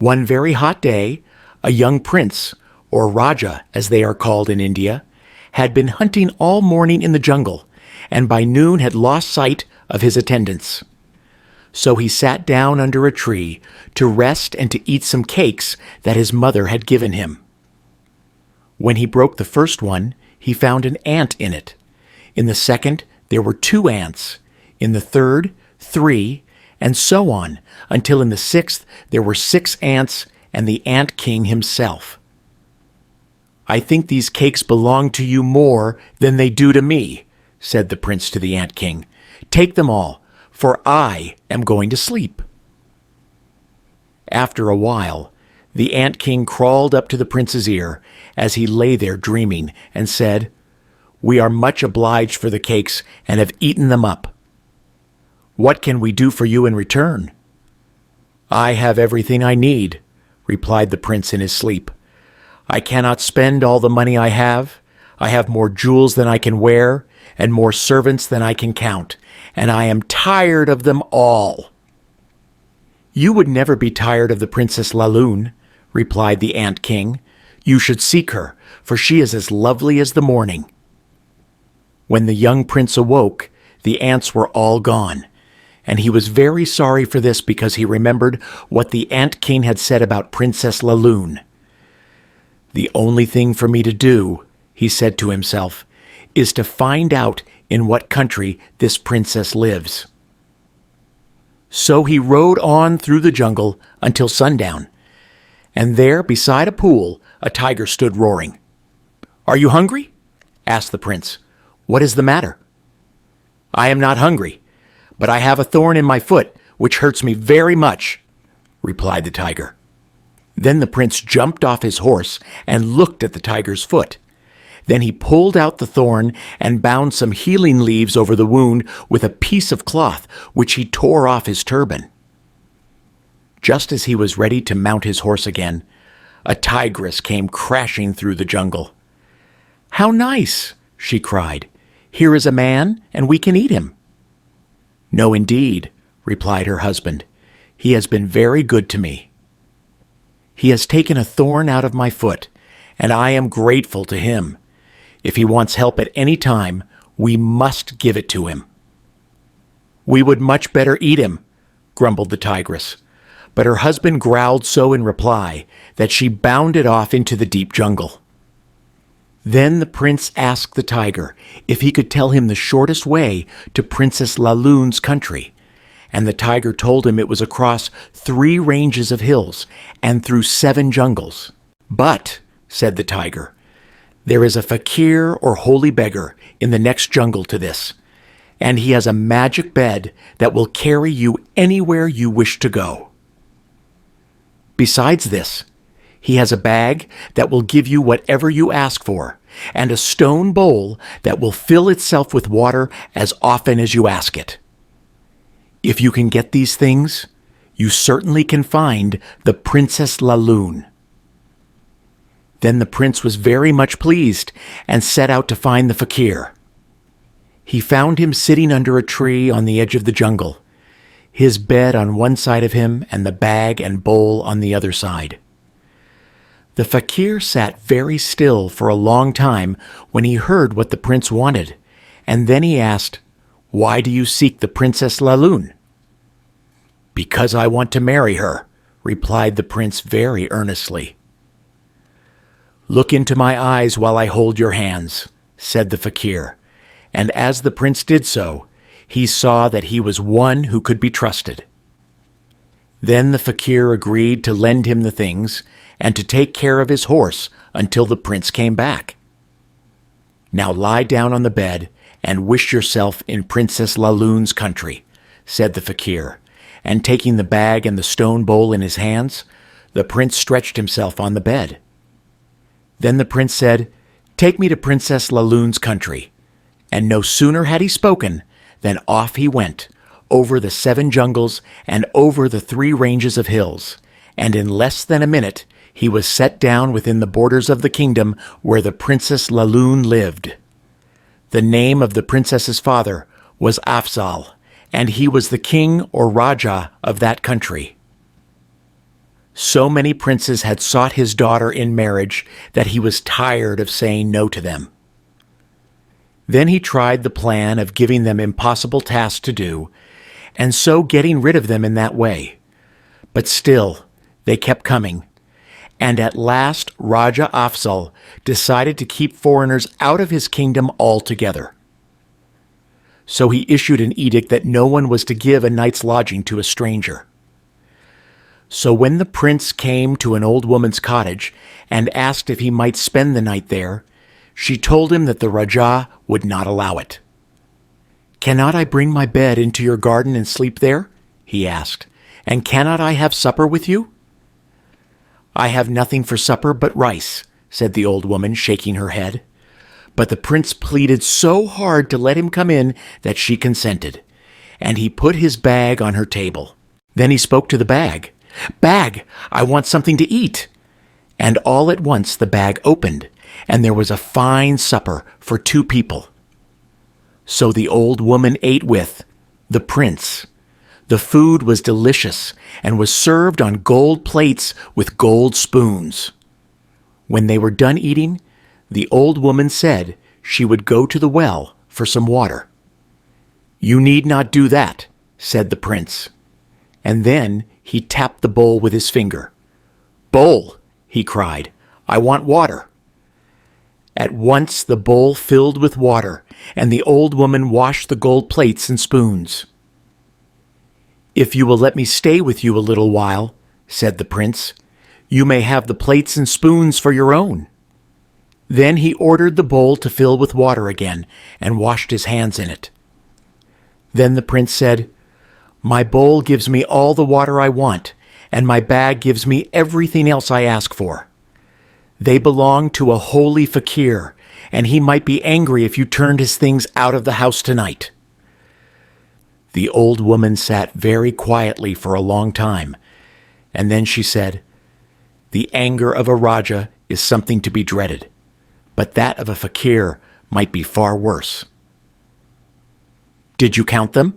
One very hot day, a young prince, or Raja as they are called in India, had been hunting all morning in the jungle, and by noon had lost sight of his attendants. So he sat down under a tree to rest and to eat some cakes that his mother had given him. When he broke the first one, he found an ant in it. In the second, there were 2 ants. In the third, 3, and so on, until in the 6th there were 6 ants and the ant king himself. "I think these cakes belong to you more than they do to me," said the prince to the ant king. "Take them all, for I am going to sleep." After a while, the ant king crawled up to the prince's ear as he lay there dreaming and said, "We are much obliged for the cakes and have eaten them up. What can we do for you in return?" "I have everything I need," replied the prince in his sleep. "I cannot spend all the money I have. I have more jewels than I can wear, and more servants than I can count, and I am tired of them all." "You would never be tired of the Princess Laloon," replied the ant king. "You should seek her, for she is as lovely as the morning." When the young prince awoke, the ants were all gone, and he was very sorry for this because he remembered what the ant king had said about Princess Laloon. "The only thing for me to do," he said to himself, "is to find out in what country this princess lives." So he rode on through the jungle until sundown, and there beside a pool a tiger stood roaring. "Are you hungry?" asked the prince. "What is the matter?" "I am not hungry, but I have a thorn in my foot which hurts me very much," replied the tiger. Then the prince jumped off his horse and looked at the tiger's foot. Then he pulled out the thorn and bound some healing leaves over the wound with a piece of cloth, which he tore off his turban. Just as he was ready to mount his horse again, a tigress came crashing through the jungle. "How nice!" she cried. "Here is a man, and we can eat him." "No, indeed," replied her husband. "He has been very good to me. He has taken a thorn out of my foot, and I am grateful to him. If he wants help at any time, we must give it to him." "We would much better eat him," grumbled the tigress. But her husband growled so in reply that she bounded off into the deep jungle. Then the prince asked the tiger if he could tell him the shortest way to Princess Laloon's country, and the tiger told him it was across 3 ranges of hills and through 7 jungles. "But," said the tiger, "there is a fakir or holy beggar in the next jungle to this, and he has a magic bed that will carry you anywhere you wish to go. Besides this, he has a bag that will give you whatever you ask for, and a stone bowl that will fill itself with water as often as you ask it. If you can get these things, you certainly can find the Princess Laloon." Then the prince was very much pleased and set out to find the fakir. He found him sitting under a tree on the edge of the jungle, his bed on one side of him and the bag and bowl on the other side. The fakir sat very still for a long time when he heard what the prince wanted, and then he asked, "Why do you seek the Princess Laloon?" "Because I want to marry her," replied the prince very earnestly. "Look into my eyes while I hold your hands," said the fakir, and as the prince did so, he saw that he was one who could be trusted. Then the fakir agreed to lend him the things and to take care of his horse until the prince came back. "Now lie down on the bed and wish yourself in Princess Laloon's country," said the fakir, and taking the bag and the stone bowl in his hands, the prince stretched himself on the bed. Then the prince said, "Take me to Princess Laloon's country," and no sooner had he spoken than off he went, over the 7 jungles and over the 3 ranges of hills, and in less than a minute he was set down within the borders of the kingdom where the Princess Laloon lived. The name of the princess's father was Afzal, and he was the king or Raja of that country. So many princes had sought his daughter in marriage that he was tired of saying no to them. Then he tried the plan of giving them impossible tasks to do, and so getting rid of them in that way. But still, they kept coming, and at last Raja Afzal decided to keep foreigners out of his kingdom altogether. So he issued an edict that no one was to give a night's lodging to a stranger. So when the prince came to an old woman's cottage and asked if he might spend the night there, she told him that the Rajah would not allow it. "Cannot I bring my bed into your garden and sleep there?" he asked. "And cannot I have supper with you?" "I have nothing for supper but rice," said the old woman, shaking her head. But the prince pleaded so hard to let him come in that she consented, and he put his bag on her table. Then he spoke to the bag. "Bag, I want something to eat." And all at once the bag opened, and there was a fine supper for 2 people. So the old woman ate with the prince. The food was delicious and was served on gold plates with gold spoons. When they were done eating, the old woman said she would go to the well for some water. "You need not do that," said the prince. And then he tapped the bowl with his finger. "Bowl," he cried, "I want water." At once the bowl filled with water, and the old woman washed the gold plates and spoons. "If you will let me stay with you a little while," said the prince, "you may have the plates and spoons for your own." Then he ordered the bowl to fill with water again and washed his hands in it. Then the prince said, "My bowl gives me all the water I want, and my bag gives me everything else I ask for. They belong to a holy fakir, and he might be angry if you turned his things out of the house tonight." The old woman sat very quietly for a long time, and then she said, "The anger of a Raja is something to be dreaded, but that of a fakir might be far worse." "Did you count them?"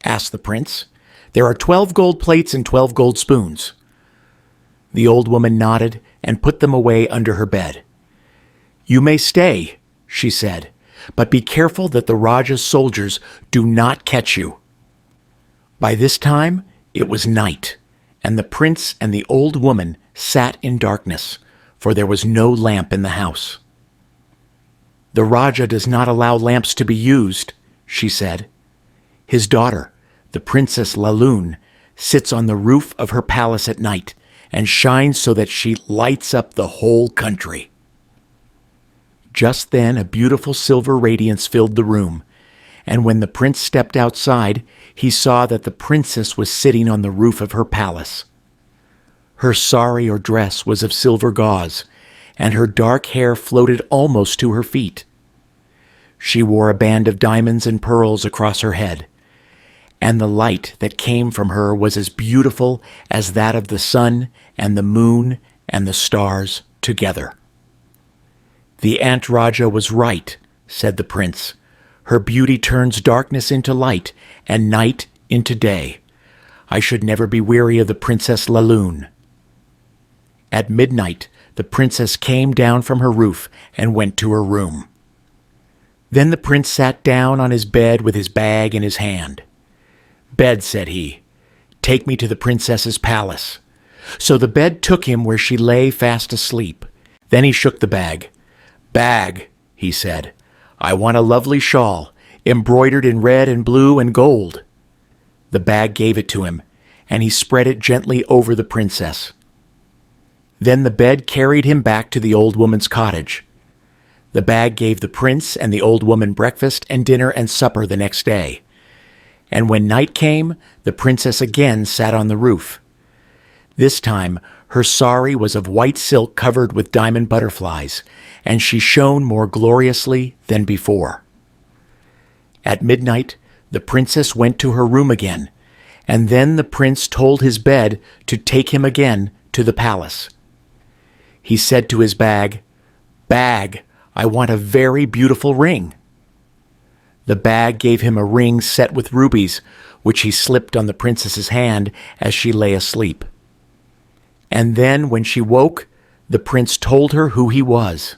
asked the prince. "There are 12 gold plates and 12 gold spoons." The old woman nodded and put them away under her bed. "You may stay," she said, "but be careful that the Raja's soldiers do not catch you." By this time it was night, and the prince and the old woman sat in darkness, for there was no lamp in the house. "The Raja does not allow lamps to be used," she said. "His daughter, the Princess Laloon, sits on the roof of her palace at night and shines so that she lights up the whole country." Just then a beautiful silver radiance filled the room, and when the prince stepped outside, he saw that the princess was sitting on the roof of her palace. Her sari or dress was of silver gauze, and her dark hair floated almost to her feet. She wore a band of diamonds and pearls across her head, and the light that came from her was as beautiful as that of the sun and the moon and the stars together. "The Ant Raja was right," said the prince. "Her beauty turns darkness into light and night into day. I should never be weary of the Princess Laloon." At midnight, the princess came down from her roof and went to her room. Then the prince sat down on his bed with his bag in his hand. "Bed," said he, "take me to the princess's palace." So the bed took him where she lay fast asleep. Then he shook the bag. "Bag," he said, "I want a lovely shawl, embroidered in red and blue and gold." The bag gave it to him, and he spread it gently over the princess. Then the bed carried him back to the old woman's cottage. The bag gave the prince and the old woman breakfast and dinner and supper the next day. And when night came, the princess again sat on the roof. This time her sari was of white silk covered with diamond butterflies, and she shone more gloriously than before. At midnight, the princess went to her room again, and then the prince told his bed to take him again to the palace. He said to his bag, "Bag, I want a very beautiful ring." The bag gave him a ring set with rubies, which he slipped on the princess's hand as she lay asleep. And then, when she woke, the prince told her who he was.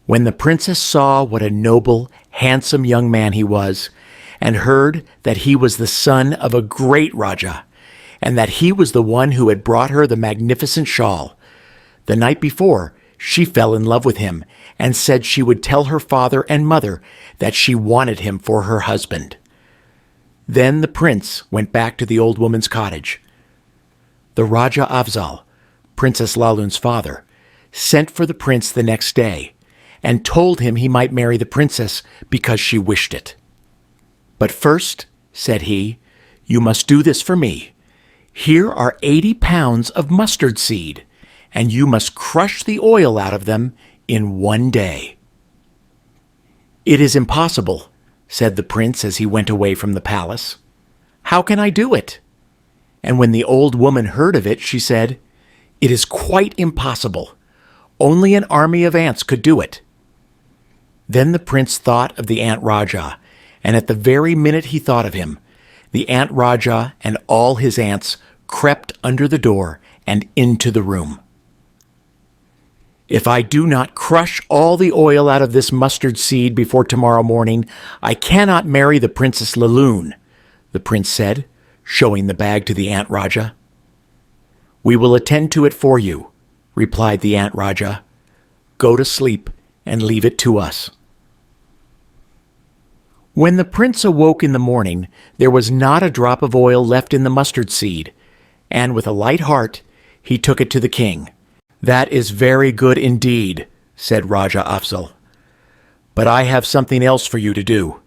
When the princess saw what a noble, handsome young man he was, and heard that he was the son of a great Raja, and that he was the one who had brought her the magnificent shawl, the night before she fell in love with him and said she would tell her father and mother that she wanted him for her husband. Then the prince went back to the old woman's cottage. The Raja Afzal, Princess Lalun's father, sent for the prince the next day and told him he might marry the princess because she wished it. "But first," said he, "you must do this for me. Here are 80 pounds of mustard seed, and you must crush the oil out of them in one day." "It is impossible," said the prince as he went away from the palace. "How can I do it?" And when the old woman heard of it, she said, "It is quite impossible. Only an army of ants could do it." Then the prince thought of the Ant Raja, and at the very minute he thought of him, the Ant Raja and all his ants crept under the door and into the room. "If I do not crush all the oil out of this mustard seed before tomorrow morning, I cannot marry the Princess Lalun," the prince said, showing the bag to the Ant Raja. "We will attend to it for you," replied the Ant Raja. "Go to sleep and leave it to us." When the prince awoke in the morning, there was not a drop of oil left in the mustard seed, and with a light heart he took it to the king. "That is very good indeed," said Raja Afzal. "But I have something else for you to do.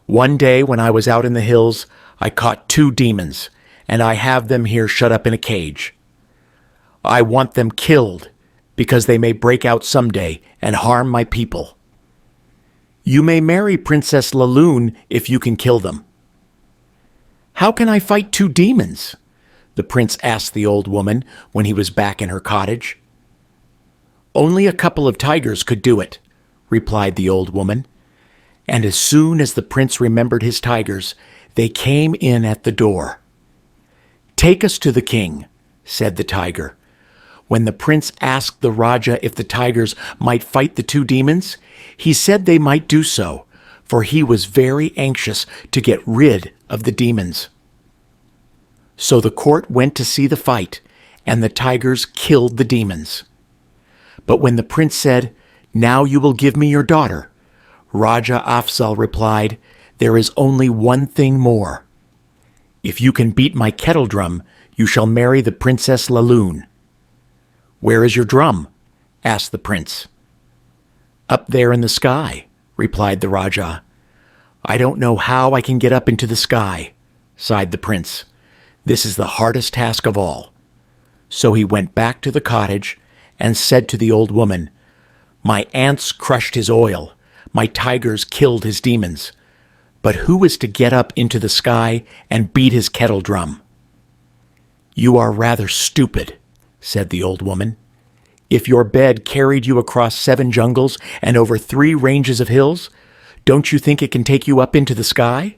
One day when I was out in the hills, I caught 2 demons, and I have them here shut up in a cage. I want them killed, because they may break out someday and harm my people. You may marry Princess Lalun if you can kill them." "How can I fight 2 demons?" the prince asked the old woman when he was back in her cottage. "Only a couple of tigers could do it," replied the old woman. And as soon as the prince remembered his tigers, they came in at the door. "Take us to the king," said the tiger. When the prince asked the Raja if the tigers might fight the 2 demons, he said they might do so, for he was very anxious to get rid of the demons. So the court went to see the fight, and the tigers killed the demons. But when the prince said, "Now you will give me your daughter," Raja Afzal replied, "There is only one thing more. If you can beat my kettle drum, you shall marry the Princess Lalun." "Where is your drum?" asked the prince. "Up there in the sky," replied the Raja. "I don't know how I can get up into the sky," sighed the prince. "This is the hardest task of all." So he went back to the cottage and said to the old woman, "My ants crushed his oil, my tigers killed his demons. But who is to get up into the sky and beat his kettle drum?" "You are rather stupid," said the old woman. "If your bed carried you across 7 jungles and over 3 ranges of hills, don't you think it can take you up into the sky?"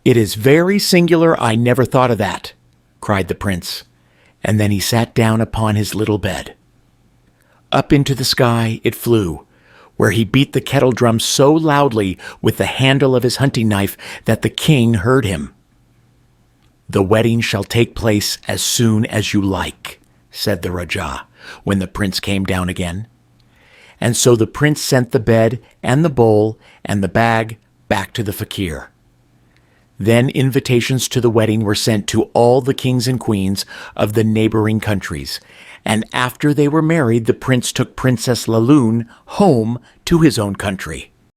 "It is very singular, I never thought of that," cried the prince, and then he sat down upon his little bed. Up into the sky it flew, where he beat the kettle drum so loudly with the handle of his hunting knife that the king heard him. "The wedding shall take place as soon as you like," said the Raja, when the prince came down again. And so the prince sent the bed and the bowl and the bag back to the fakir. Then invitations to the wedding were sent to all the kings and queens of the neighboring countries, and after they were married, the prince took Princess Lalun home to his own country.